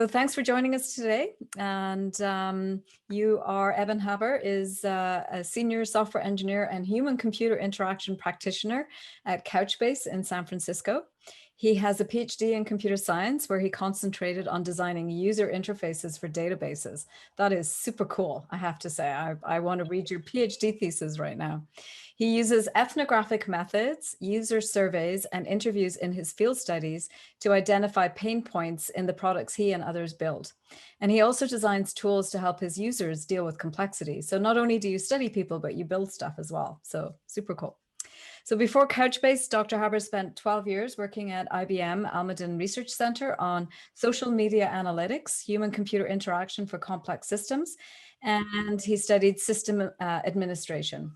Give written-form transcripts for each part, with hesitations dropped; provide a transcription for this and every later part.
So thanks for joining us today. And you are, Eben Haber is a senior software engineer and human-computer interaction practitioner at Couchbase in San Francisco. He has a PhD in computer science where he concentrated on designing user interfaces for databases. That is super cool, I have to say. I want to read your PhD thesis right now. He uses ethnographic methods, user surveys, and interviews in his field studies to identify pain points in the products he and others build. And he also designs tools to help his users deal with complexity. So not only do you study people, but you build stuff as well. So super cool. So before Couchbase, Dr. Haber spent 12 years working at IBM Almaden Research Center on social media analytics, human-computer interaction for complex systems, and he studied system administration.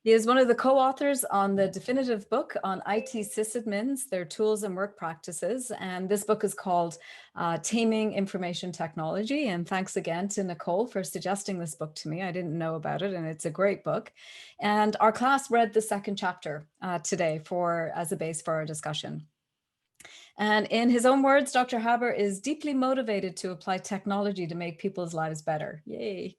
He is one of the co-authors on the definitive book on IT sysadmins, their tools and work practices. And this book is called Taming Information Technology. And thanks again to Nicole for suggesting this book to me. I didn't know about it, and it's a great book. And our class read the second chapter today as a base for our discussion. And in his own words, Dr. Haber is deeply motivated to apply technology to make people's lives better. Yay.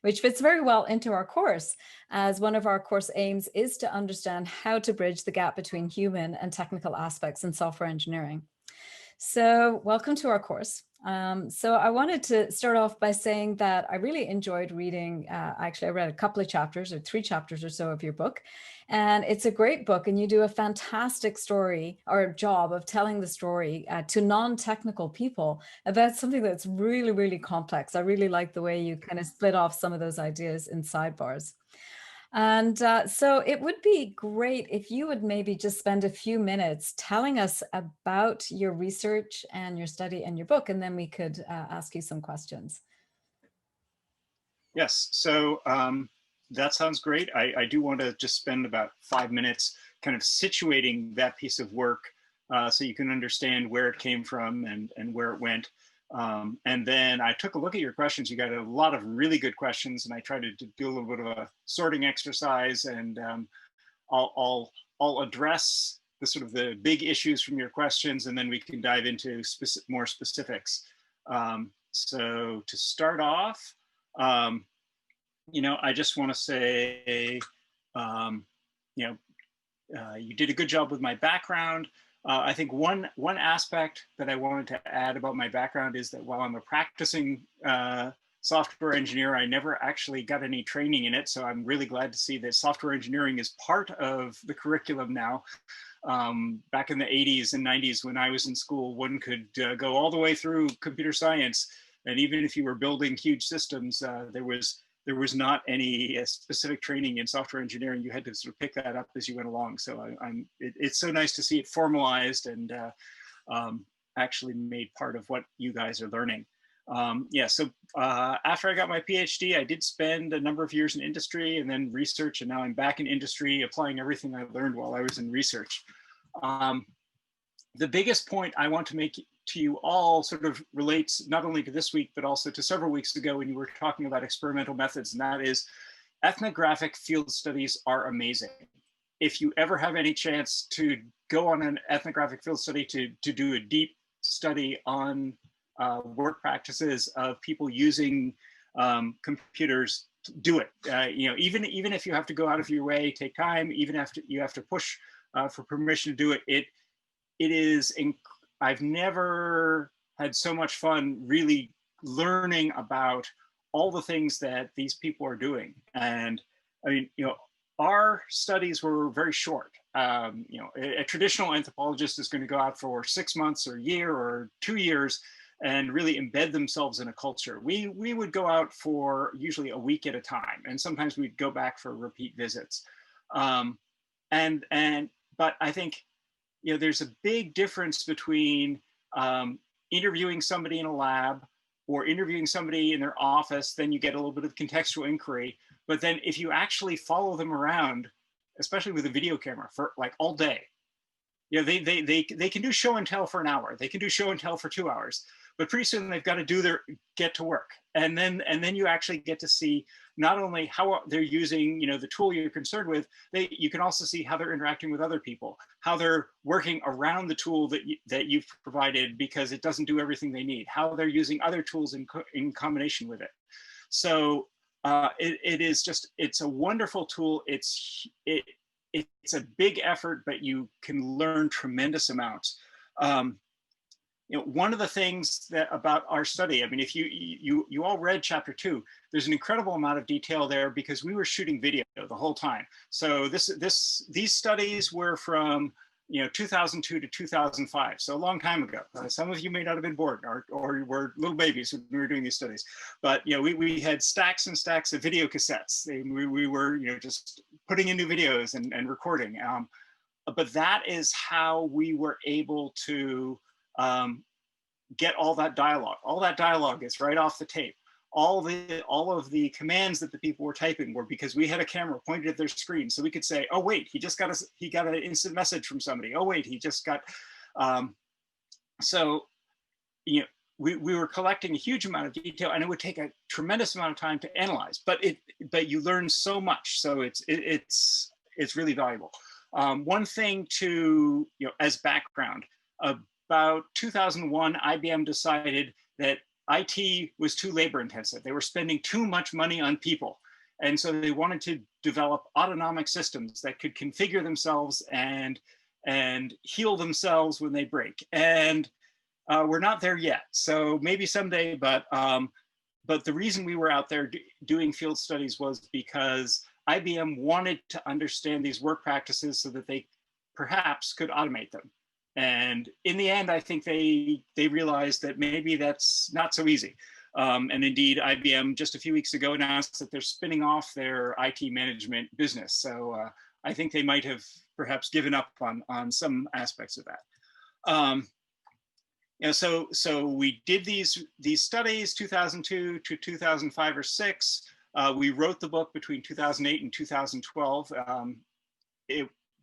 Which fits very well into our course, as one of our course aims is to understand how to bridge the gap between human and technical aspects in software engineering. So welcome to our course. So I wanted to start off by saying that I really enjoyed reading, actually I read a couple of chapters or 3 chapters or so of your book, and it's a great book, and you do a fantastic story or job of telling the story to non-technical people about something that's really, really complex. I really like the way you kind of split off some of those ideas in sidebars. And so it would be great if you would maybe just spend a few minutes telling us about your research and your study and your book, and then we could ask you some questions. Yes, so that sounds great. I do want to just spend about 5 minutes kind of situating that piece of work so you can understand where it came from and where it went. And then I took a look at your questions. You got a lot of really good questions, and I tried to do a little bit of a sorting exercise, and I'll address the sort of the big issues from your questions, and then we can dive into more specifics. So to start off, I just want to say, you did a good job with my background. I think one aspect that I wanted to add about my background is that while I'm a practicing software engineer, I never actually got any training in it. So I'm really glad to see that software engineering is part of the curriculum now. Back in the 80s and 90s when I was in school, one could go all the way through computer science. And even if you were building huge systems, there was not any specific training in software engineering. You had to sort of pick that up as you went along. So it's so nice to see it formalized and actually made part of what you guys are learning. So after I got my PhD, I did spend a number of years in industry and then research, and now I'm back in industry applying everything I learned while I was in research. The biggest point I want to make to you all sort of relates not only to this week, but also to several weeks ago when you were talking about experimental methods, and that is ethnographic field studies are amazing. If you ever have any chance to go on an ethnographic field study to do a deep study on work practices of people using computers, do it. Even if you have to go out of your way, take time, even after you have to push for permission to do it, it is I've never had so much fun really learning about all the things that these people are doing. And I mean, our studies were very short. A traditional anthropologist is going to go out for 6 months or a year or 2 years and really embed themselves in a culture. We would go out for usually a week at a time, and sometimes we'd go back for repeat visits. But I think there's a big difference between interviewing somebody in a lab or interviewing somebody in their office. Then you get a little bit of contextual inquiry. But then if you actually follow them around, especially with a video camera for like all day, they can do show and tell for an hour. They can do show and tell for 2 hours. but pretty soon they've got to get to work. And then you actually get to see not only how they're using, the tool you're concerned with, you can also see how they're interacting with other people, how they're working around the tool that you've provided because it doesn't do everything they need, how they're using other tools in combination with it. So it's a wonderful tool. It's a big effort, but you can learn tremendous amounts. One of the things about our study, I mean, if you all read chapter 2, there's an incredible amount of detail there because we were shooting video the whole time. So these studies were from 2002 to 2005, so a long time ago. Some of you may not have been born or were little babies when we were doing these studies, but we had stacks and stacks of video cassettes. We were just putting in new videos and recording. But that is how we were able to get all that dialogue. All that dialogue is right off the tape. All of the commands that the people were typing were because we had a camera pointed at their screen, so we could say, "Oh wait, he got an instant message from somebody. Oh wait, he just got." So we were collecting a huge amount of detail, and it would take a tremendous amount of time to analyze. But you learn so much, so it's really valuable. One thing to as background. About 2001, IBM decided that IT was too labor intensive. They were spending too much money on people. And so they wanted to develop autonomic systems that could configure themselves and heal themselves when they break. And we're not there yet. So maybe someday, but the reason we were out there doing field studies was because IBM wanted to understand these work practices so that they perhaps could automate them. And in the end, I think they realized that maybe that's not so easy. And indeed, IBM just a few weeks ago announced that they're spinning off their IT management business. So I think they might have perhaps given up on some aspects of that. So we did these studies, 2002 to 2005 or 6. We wrote the book between 2008 and 2012.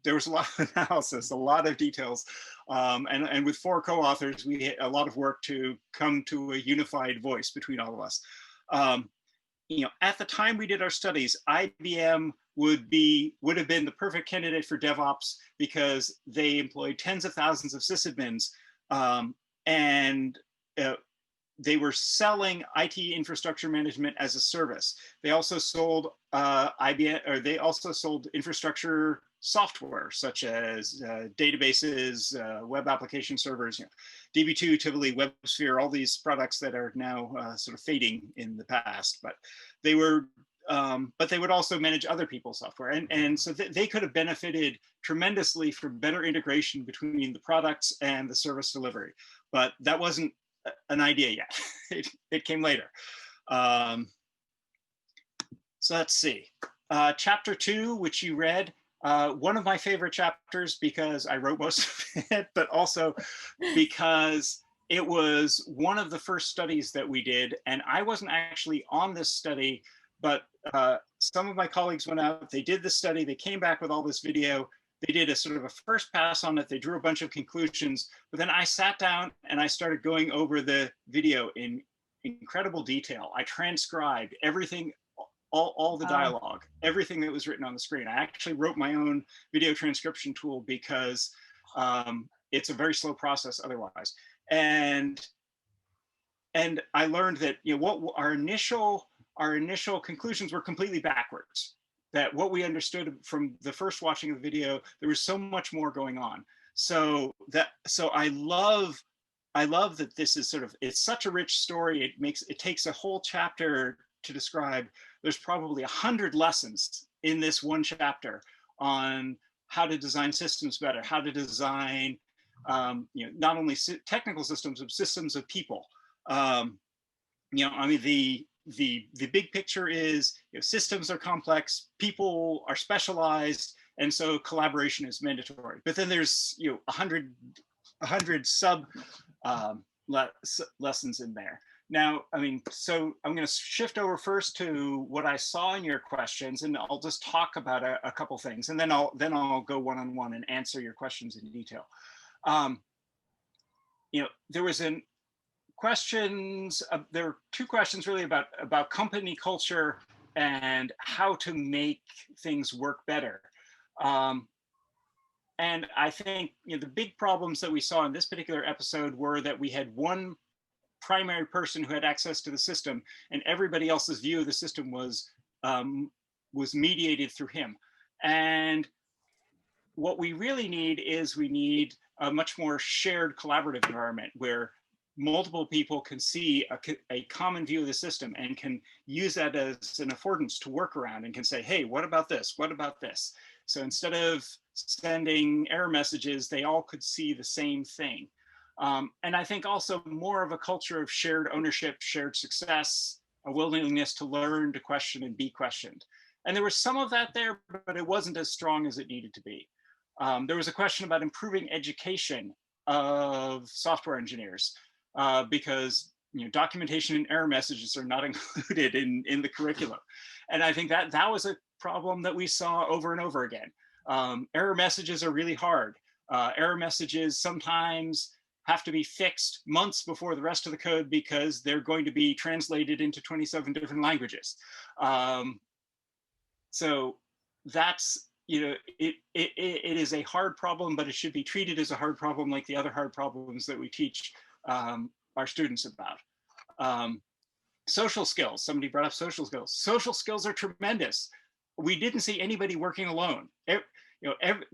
There was a lot of analysis, a lot of details, and with 4 co-authors, we had a lot of work to come to a unified voice between all of us. At the time we did our studies, IBM would have been the perfect candidate for DevOps because they employed tens of thousands of sysadmins, and they were selling IT infrastructure management as a service. They also sold they also sold infrastructure software such as databases, web application servers, DB2, Tivoli, WebSphere, all these products that are now sort of fading in the past. But they would also manage other people's software, and so they could have benefited tremendously from better integration between the products and the service delivery. But that wasn't an idea yet. It came later. So let's see. Chapter 2, which you read, one of my favorite chapters because I wrote most of it, but also because it was one of the first studies that we did. And I wasn't actually on this study, but some of my colleagues went out, they did the study, they came back with all this video. They did a sort of a first pass on it. They drew a bunch of conclusions, but then I sat down and I started going over the video in incredible detail. I transcribed everything, all the dialogue, everything that was written on the screen. I actually wrote my own video transcription tool because it's a very slow process otherwise. And I learned that what our initial conclusions were completely backwards. That what we understood from the first watching of the video, there was so much more going on. So I love that this is it's such a rich story. It takes a whole chapter to describe. There's probably 100 lessons in this one chapter on how to design systems better, how to design not only technical systems, but systems of people. I mean, the big picture is systems are complex, people are specialized, and so collaboration is mandatory. But then there's 100 sub lessons in there. Now, I mean, so I'm going to shift over first to what I saw in your questions, and I'll just talk about a couple things, and then I'll go one-on-one and answer your questions in detail. There was questions, there are two questions really about company culture and how to make things work better. And I think the big problems that we saw in this particular episode were that we had one primary person who had access to the system, and everybody else's view of the system was mediated through him. And what we really need is we need a much more shared collaborative environment where multiple people can see a common view of the system and can use that as an affordance to work around and can say, hey, what about this? What about this? So instead of sending error messages, they all could see the same thing. And I think also more of a culture of shared ownership, shared success, a willingness to learn, to question, and be questioned. And there was some of that there, but it wasn't as strong as it needed to be. There was a question about improving education of software engineers because documentation and error messages are not included in the curriculum. And I think that was a problem that we saw over and over again. Error messages are really hard. Error messages sometimes have to be fixed months before the rest of the code because they're going to be translated into 27 different languages. So that's, it is a hard problem, but it should be treated as a hard problem like the other hard problems that we teach our students about. Social skills, somebody brought up social skills. Social skills are tremendous. We didn't see anybody working alone.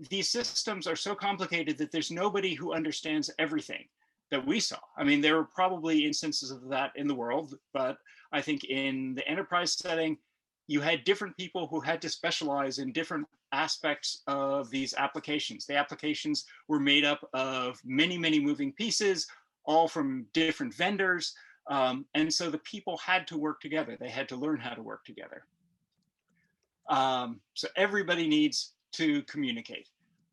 These systems are so complicated that there's nobody who understands everything that we saw. I mean, there were probably instances of that in the world, but I think in the enterprise setting, you had different people who had to specialize in different aspects of these applications. The applications were made up of many, many moving pieces, all from different vendors. And so the people had to work together. They had to learn how to work together. So everybody needs to communicate.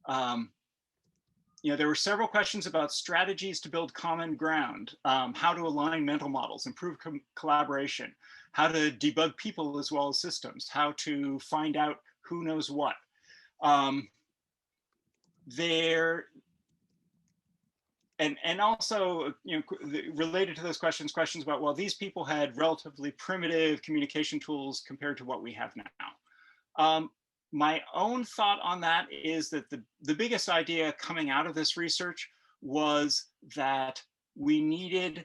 There were several questions about strategies to build common ground, how to align mental models, improve collaboration, how to debug people as well as systems, how to find out who knows what. And also, related to those questions about, well, these people had relatively primitive communication tools compared to what we have now. My own thought on that is that the biggest idea coming out of this research was that we needed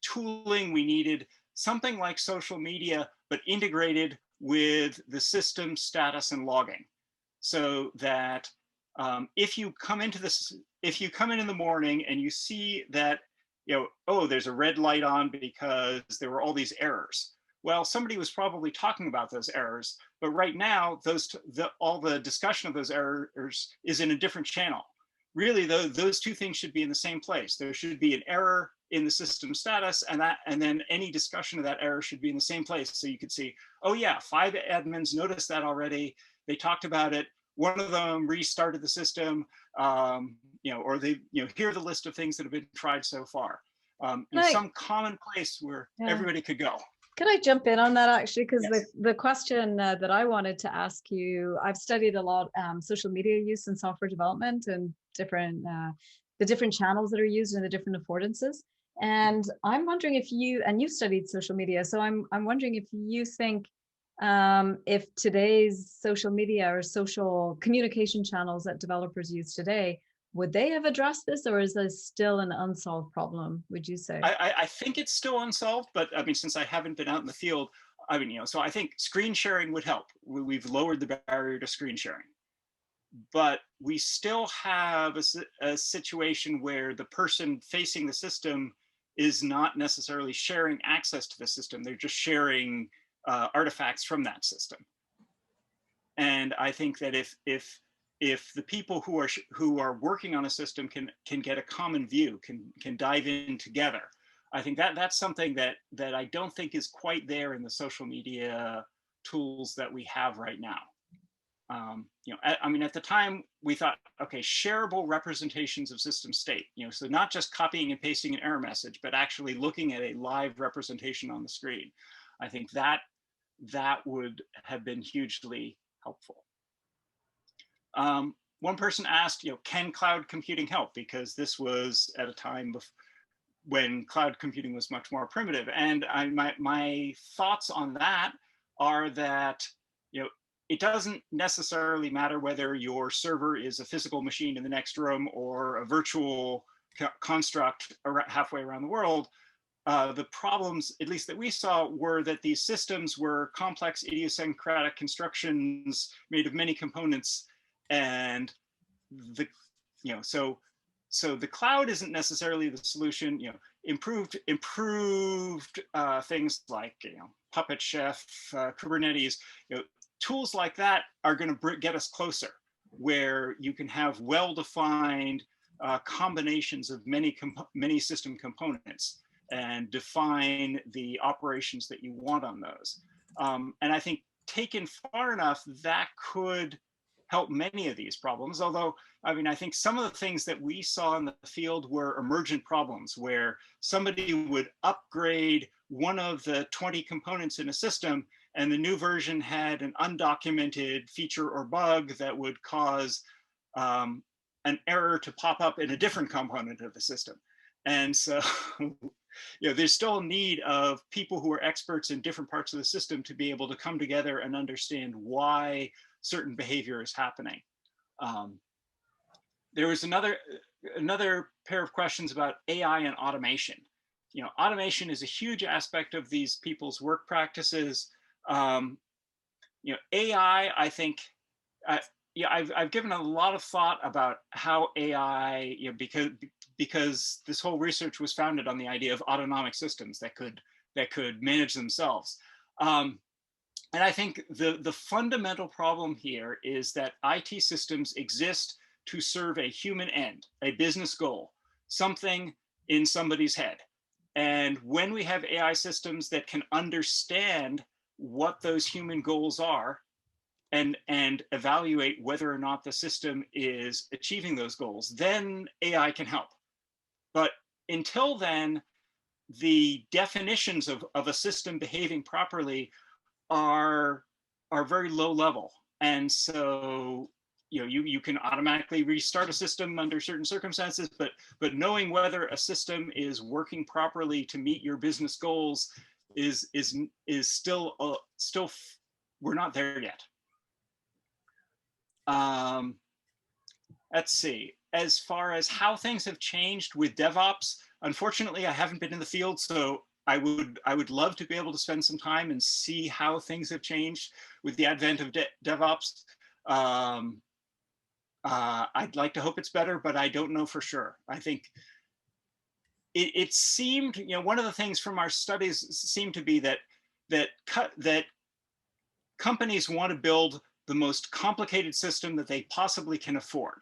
tooling, we needed something like social media, but integrated with the system status and logging, so that if you come in in the morning and you see that, oh, there's a red light on because there were all these errors. Well, somebody was probably talking about those errors, but right now, all the discussion of those errors is in a different channel. Really, those two things should be in the same place. There should be an error in the system status, and then any discussion of that error should be in the same place. So you could see, oh yeah, 5 admins noticed that already. They talked about it. One of them restarted the system, or they, here are the list of things that have been tried so far. Some common place where everybody could go. Can I jump in on that actually? Because yes. the question that I wanted to ask you, I've studied a lot social media use in software development and the different channels that are used and the different affordances. And I'm wondering if you've studied social media, so I'm wondering if you think if today's social media or social communication channels that developers use today, would they have addressed this, or is this still an unsolved problem, would you say? I think it's still unsolved, but I mean, since I haven't been out in the field, I mean, so I think screen sharing would help. We've lowered the barrier to screen sharing. But we still have a situation where the person facing the system is not necessarily sharing access to the system. They're just sharing artifacts from that system. And I think that if the people who are working on a system can get a common view, can dive in together, I think that's something that I don't think is quite there in the social media tools that we have right now. I mean, at the time we thought, okay, shareable representations of system state, so not just copying and pasting an error message, but actually looking at a live representation on the screen. I think that would have been hugely helpful. One person asked, can cloud computing help? Because this was at a time when cloud computing was much more primitive. And my thoughts on that are that, you know, it doesn't necessarily matter whether your server is a physical machine in the next room or a virtual construct halfway around the world. The problems, at least that we saw, were that these systems were complex, idiosyncratic constructions made of many components, and the, you know, so the cloud isn't necessarily the solution. You know, improved things like, you know, Puppet Chef, Kubernetes, you know, tools like that are going to get us closer, where you can have well-defined combinations of many system components and define the operations that you want on those. And I think taken far enough, that could help many of these problems. Although, I mean, I think some of the things that we saw in the field were emergent problems, where somebody would upgrade one of the 20 components in a system, and the new version had an undocumented feature or bug that would cause an error to pop up in a different component of the system. And so, you know, there's still a need of people who are experts in different parts of the system to be able to come together and understand why certain behavior is happening. There was another pair of questions about AI and automation. You know, automation is a huge aspect of these people's work practices. You know, AI, I think, yeah, I've given a lot of thought about how AI, you know, because this whole research was founded on the idea of autonomic systems that could manage themselves. And I think the fundamental problem here is that IT systems exist to serve a human end, a business goal, something in somebody's head. And when we have AI systems that can understand what those human goals are and evaluate whether or not the system is achieving those goals, then AI can help. But until then, the definitions of a system behaving properly are very low level. And so, you know, you can automatically restart a system under certain circumstances, but knowing whether a system is working properly to meet your business goals is still we're not there yet. Let's see. As far as how things have changed with DevOps, unfortunately, I haven't been in the field, so I would love to be able to spend some time and see how things have changed with the advent of DevOps. I'd like to hope it's better, but I don't know for sure. I think it seemed, you know, one of the things from our studies seemed to be that companies want to build the most complicated system that they possibly can afford.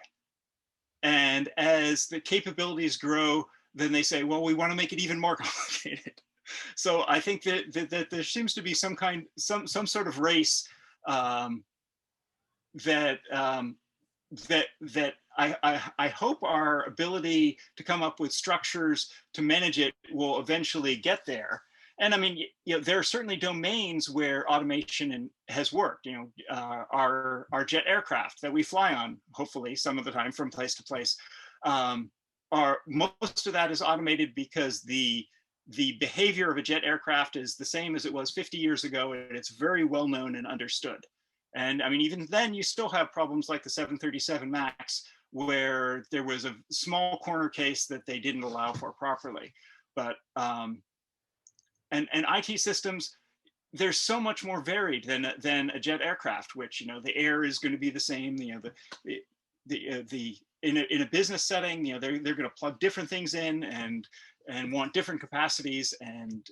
And as the capabilities grow, then they say, well, we want to make it even more complicated. So I think that there seems to be some sort of race that I hope our ability to come up with structures to manage it will eventually get there. And I mean, you know, there are certainly domains where automation has worked. You know, our jet aircraft that we fly on, hopefully some of the time from place to place, most of that is automated because the behavior of a jet aircraft is the same as it was 50 years ago, and it's very well known and understood. And I mean, even then, you still have problems like the 737 MAX, where there was a small corner case that they didn't allow for properly. But and IT systems, they're so much more varied than a jet aircraft, which, you know, the air is going to be the same. You know, in a business setting, you know, they're going to plug different things in and want different capacities and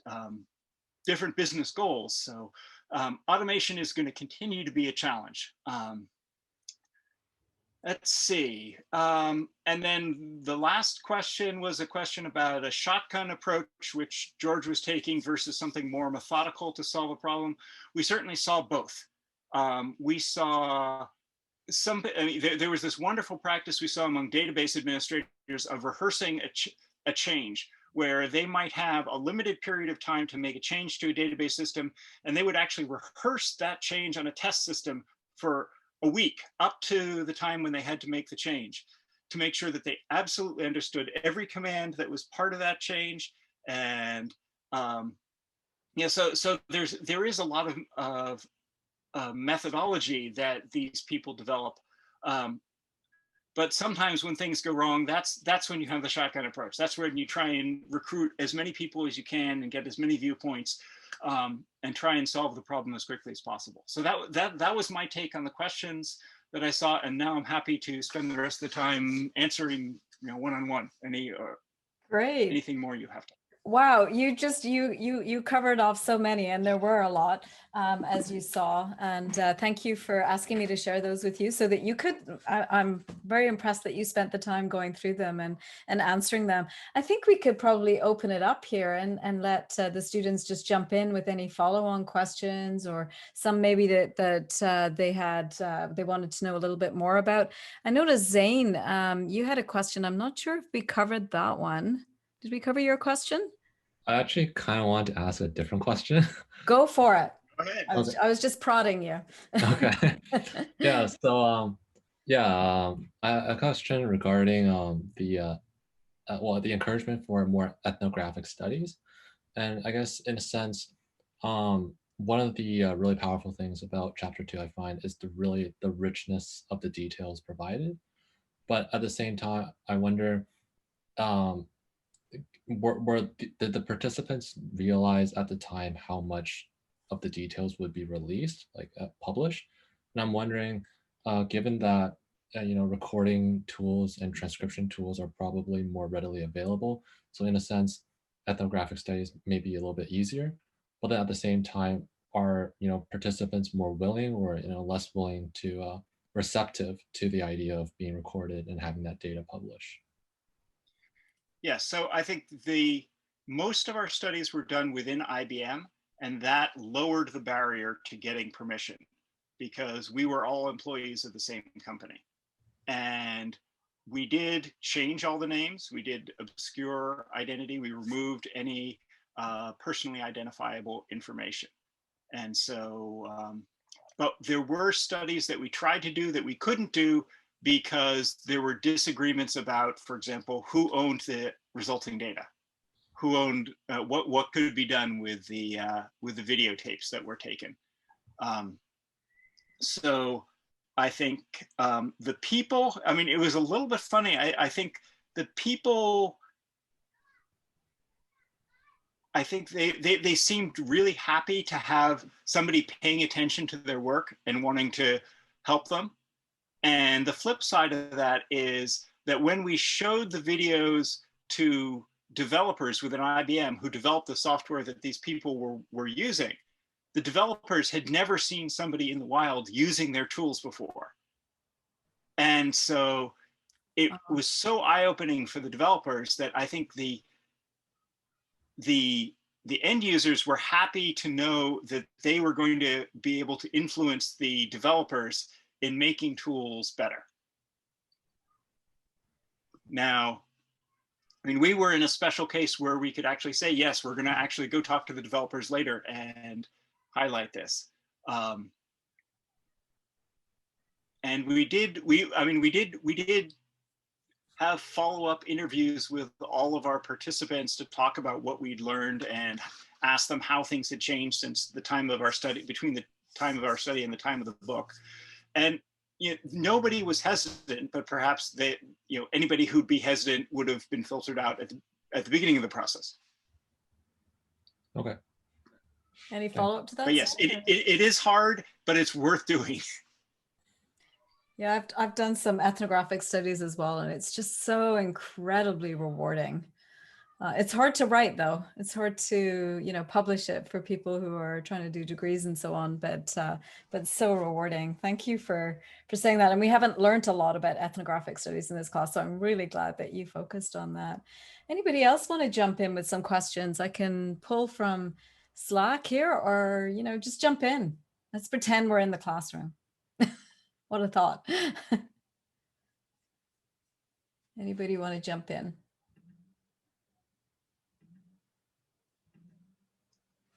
different business goals. So automation is going to continue to be a challenge. Let's see. And then the last question was a question about a shotgun approach, which George was taking, versus something more methodical to solve a problem. We certainly saw both. We saw I mean, there was this wonderful practice we saw among database administrators of rehearsing a change, where they might have a limited period of time to make a change to a database system, and they would actually rehearse that change on a test system for a week, up to the time when they had to make the change. to make sure that they absolutely understood every command that was part of that change. And yeah, so there is a lot of methodology that these people develop. But sometimes when things go wrong, that's when you have the shotgun approach. That's when you try and recruit as many people as you can and get as many viewpoints, and try and solve the problem as quickly as possible. So that was my take on the questions that I saw, and now I'm happy to spend the rest of the time answering, one-on-one Great. anything more you have to. Wow, you covered off so many, and there were a lot, as you saw. And thank you for asking me to share those with you so that you could. I'm very impressed that you spent the time going through them and answering them. I think we could probably open it up here and let the students just jump in with any follow-on questions, or some maybe that they had they wanted to know a little bit more about. I noticed Zane, you had a question. I'm not sure if we covered that one. Did we cover your question? I actually kind of wanted to ask a different question. Go for it. Go ahead. I was just prodding you. Okay. Yeah. So a question regarding the encouragement for more ethnographic studies, and I guess in a sense, one of the really powerful things about Chapter 2 I find is the richness of the details provided. But at the same time, I wonder, did the participants realize at the time how much of the details would be released, like published? And I'm wondering, given that recording tools and transcription tools are probably more readily available, so in a sense, ethnographic studies may be a little bit easier, but then at the same time, are participants more willing or less willing to receptive to the idea of being recorded and having that data published? Yes, so I think most of our studies were done within IBM, and that lowered the barrier to getting permission because we were all employees of the same company. And we did change all the names. We did obscure identity. We removed any personally identifiable information. And so, but there were studies that we tried to do that we couldn't do because there were disagreements about, for example, who owned the resulting data, who owned what could be done with the videotapes that were taken. So I think the people, I mean, it was a little bit funny. I think the people, I think they seemed really happy to have somebody paying attention to their work and wanting to help them. And the flip side of that is that when we showed the videos to developers within IBM who developed the software that these people were using, the developers had never seen somebody in the wild using their tools before. And so it was so eye-opening for the developers that I think the end users were happy to know that they were going to be able to influence the developers in making tools better. Now, I mean, we were in a special case where we could actually say, yes, we're going to actually go talk to the developers later and highlight this. And we did have follow-up interviews with all of our participants to talk about what we'd learned and ask them how things had changed since the time of our study, between the time of our study and the time of the book. And nobody was hesitant, but perhaps anybody who'd be hesitant would have been filtered out at the beginning of the process. Okay. Any follow-up to that? But yes, it is hard, but it's worth doing. Yeah, I've done some ethnographic studies as well, and it's just so incredibly rewarding. It's hard to write, though. It's hard to publish it for people who are trying to do degrees and so on. But so rewarding. Thank you for saying that. And we haven't learned a lot about ethnographic studies in this class, so I'm really glad that you focused on that. Anybody else want to jump in with some questions? I can pull from Slack here, or just jump in. Let's pretend we're in the classroom. What a thought. Anybody want to jump in?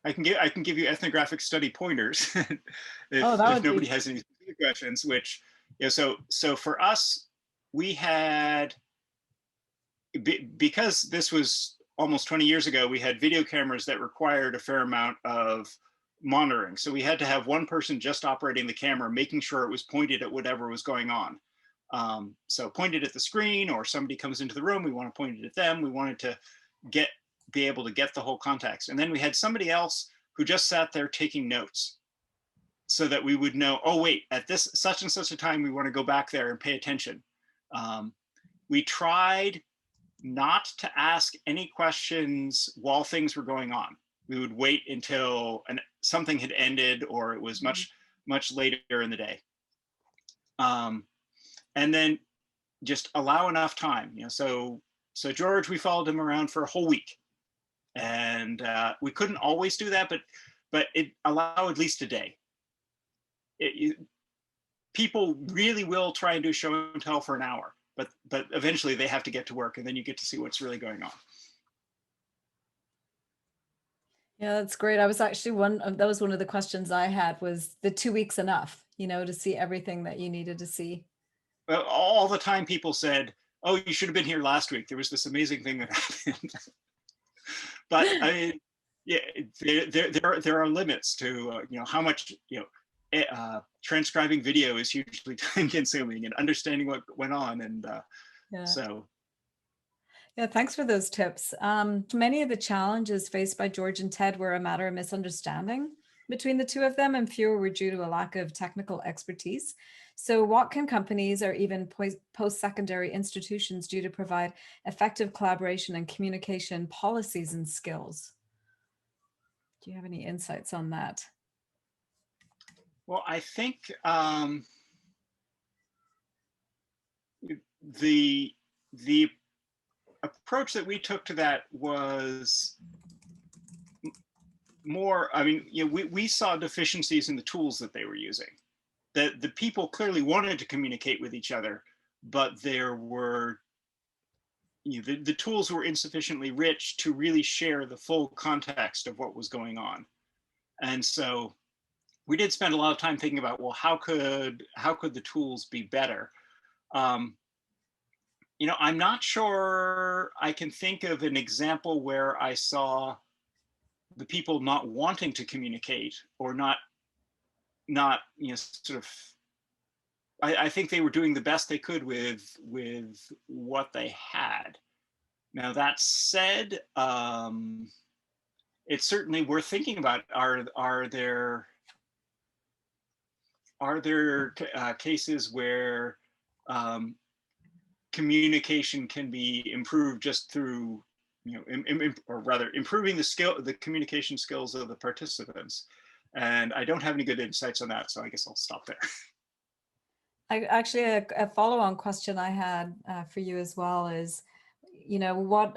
I can give you ethnographic study pointers if nobody has any specific questions. Which so for us, we had, because this was almost 20 years ago, we had video cameras that required a fair amount of monitoring. So we had to have one person just operating the camera, making sure it was pointed at whatever was going on. So pointed at the screen, or somebody comes into the room, we want to point it at them. We wanted to be able to get the whole context. And then we had somebody else who just sat there taking notes, so that we would know, oh wait, at this such and such a time, we want to go back there and pay attention. We tried not to ask any questions while things were going on. We would wait until something had ended, or it was much later in the day. And then just allow enough time, so George, we followed him around for a whole week, and we couldn't always do that, but it allowed at least a day. People really will try and do show and tell for an hour, but eventually they have to get to work, and then you get to see what's really going on. Yeah, that's great. I was actually that was one of the questions I had, was the 2 weeks enough, to see everything that you needed to see? Well, all the time people said, oh, you should have been here last week. There was this amazing thing that happened. But I mean, yeah, there are limits to how much transcribing video is hugely time consuming, and understanding what went on, and so. Yeah, thanks for those tips. Many of the challenges faced by George and Ted were a matter of misunderstanding between the two of them, and fewer were due to a lack of technical expertise. So what can companies, or even post-secondary institutions, do to provide effective collaboration and communication policies and skills? Do you have any insights on that? Well, I think the approach that we took to that was more, I mean, we saw deficiencies in the tools that they were using. The people clearly wanted to communicate with each other, but there were, the tools were insufficiently rich to really share the full context of what was going on. And so we did spend a lot of time thinking about, well, how could the tools be better? I'm not sure I can think of an example where I saw the people not wanting to communicate, or not sort of. I think they were doing the best they could with what they had. Now that said, it's certainly worth thinking about. Are there cases where communication can be improved just through, or rather improving the communication skills of the participants? And I don't have any good insights on that, so I guess I'll stop there. Actually, a follow-on question I had for you as well is,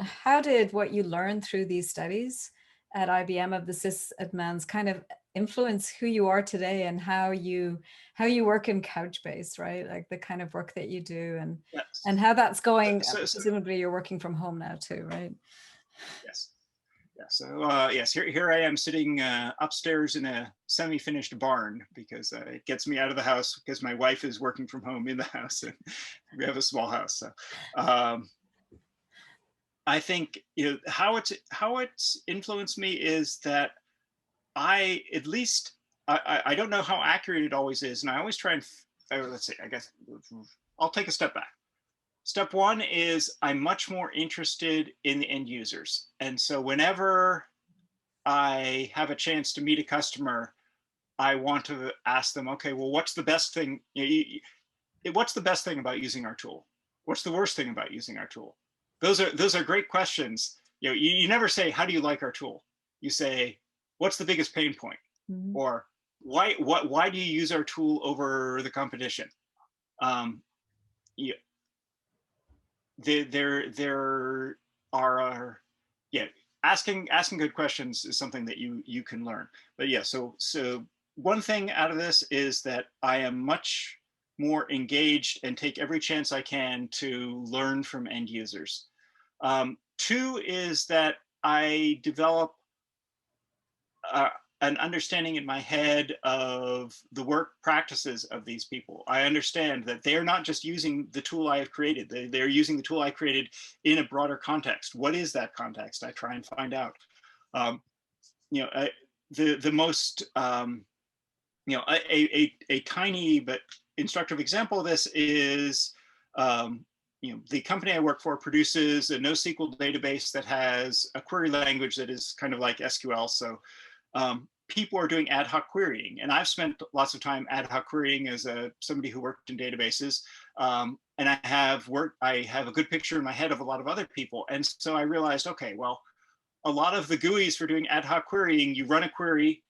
how did what you learned through these studies at IBM of the sysadmins kind of influence who you are today, and how you work in Couchbase, right? Like the kind of work that you do, and yes. And how that's going. Presumably you're working from home now too, right? Yes. Yeah. So yes, here I am sitting upstairs in a semi-finished barn, because it gets me out of the house, because my wife is working from home in the house, and we have a small house. So I think how it's influenced me is that I don't know how accurate it always is, and I always try and let's see. I guess I'll take a step back. Step one is I'm much more interested in the end users. And so whenever I have a chance to meet a customer, I want to ask them, okay, well, what's the best thing? What's the best thing about using our tool? What's the worst thing about using our tool? Those are great questions. You never say, how do you like our tool? You say, what's the biggest pain point? Mm-hmm. Or why do you use our tool over the competition? There are asking good questions is something that you can learn. But yeah, so one thing out of this is that I am much more engaged and take every chance I can to learn from end users. Two is that I develop an understanding in my head of the work practices of these people. I understand that they're not just using the tool I have created. They're using the tool I created in a broader context. What is that context? I try and find out. The most, a tiny but instructive example of this is, the company I work for produces a NoSQL database that has a query language that is kind of like SQL. So people are doing ad hoc querying, and I've spent lots of time ad hoc querying as somebody who worked in databases. And I have a good picture in my head of a lot of other people. And so I realized, okay, well, a lot of the GUIs for doing ad hoc querying, you run a query,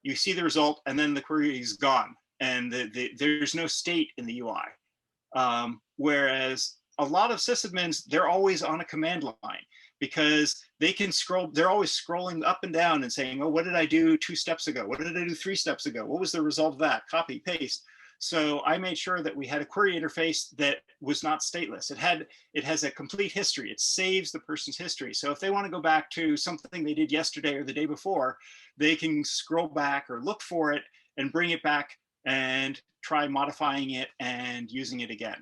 you see the result, and then the query is gone. And there's no state in the UI. Whereas a lot of sysadmins, they're always on a command line because they can scroll, they're always scrolling up and down and saying, oh, what did I do 2 steps ago? What did I do 3 steps ago? What was the result of that? Copy, paste. So I made sure that we had a query interface that was not stateless. It has a complete history. It saves the person's history. So if they want to go back to something they did yesterday or the day before, they can scroll back or look for it and bring it back and try modifying it and using it again.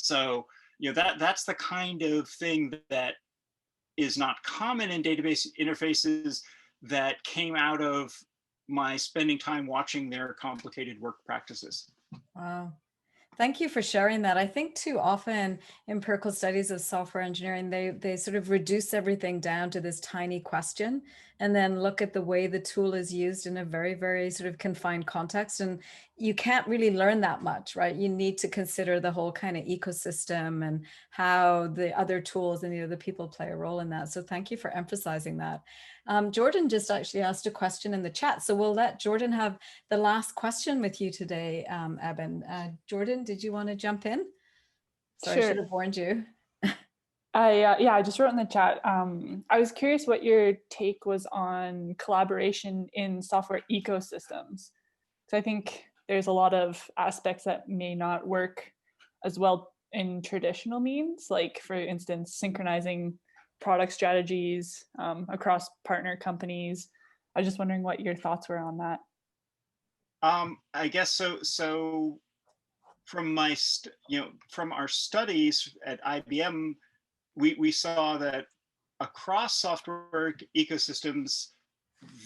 So, that's the kind of thing that is not common in database interfaces that came out of my spending time watching their complicated work practices. Wow. Thank you for sharing that. I think too often empirical studies of software engineering, they sort of reduce everything down to this tiny question and then look at the way the tool is used in a very, very sort of confined context. And you can't really learn that much, right? You need to consider the whole kind of ecosystem and how the other tools and the other people play a role in that. So thank you for emphasizing that. Jordan just actually asked a question in the chat. So we'll let Jordan have the last question with you today, Eben. Jordan, did you want to jump in? Sorry, Sure. I should have warned you. I just wrote in the chat. I was curious what your take was on collaboration in software ecosystems. So I think there's a lot of aspects that may not work as well in traditional means, like for instance, synchronizing product strategies across partner companies. I was just wondering what your thoughts were on that. I guess so. So from from our studies at IBM, we saw that across software ecosystems,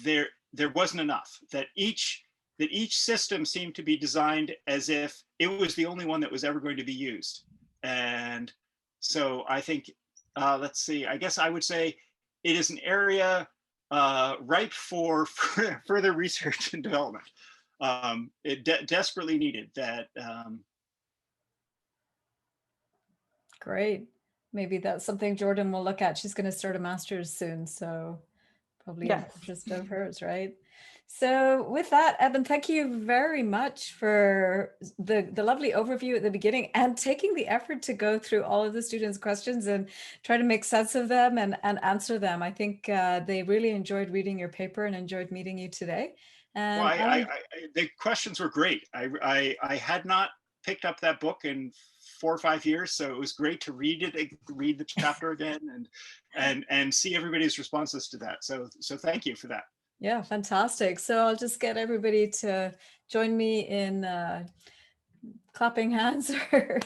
there wasn't enough. That each system seemed to be designed as if it was the only one that was ever going to be used. And so I think, let's see, I guess I would say it is an area ripe for further research and development. It desperately needed that. Great. Maybe that's something Jordan will look at. She's going to start a master's soon, so probably an interest of hers, right? So with that, Eben, thank you very much for the lovely overview at the beginning and taking the effort to go through all of the students' questions and try to make sense of them and answer them. I think they really enjoyed reading your paper and enjoyed meeting you today. And well, the questions were great. I had not picked up that book in 4 or 5 years, so it was great to read the chapter again and see everybody's responses to that. So thank you for that. Yeah, fantastic. So I'll just get everybody to join me in clapping hands or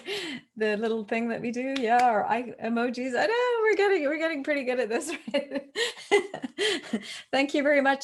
the little thing that we do. Yeah, or emojis. I know we're getting pretty good at this. Right? Thank you very much.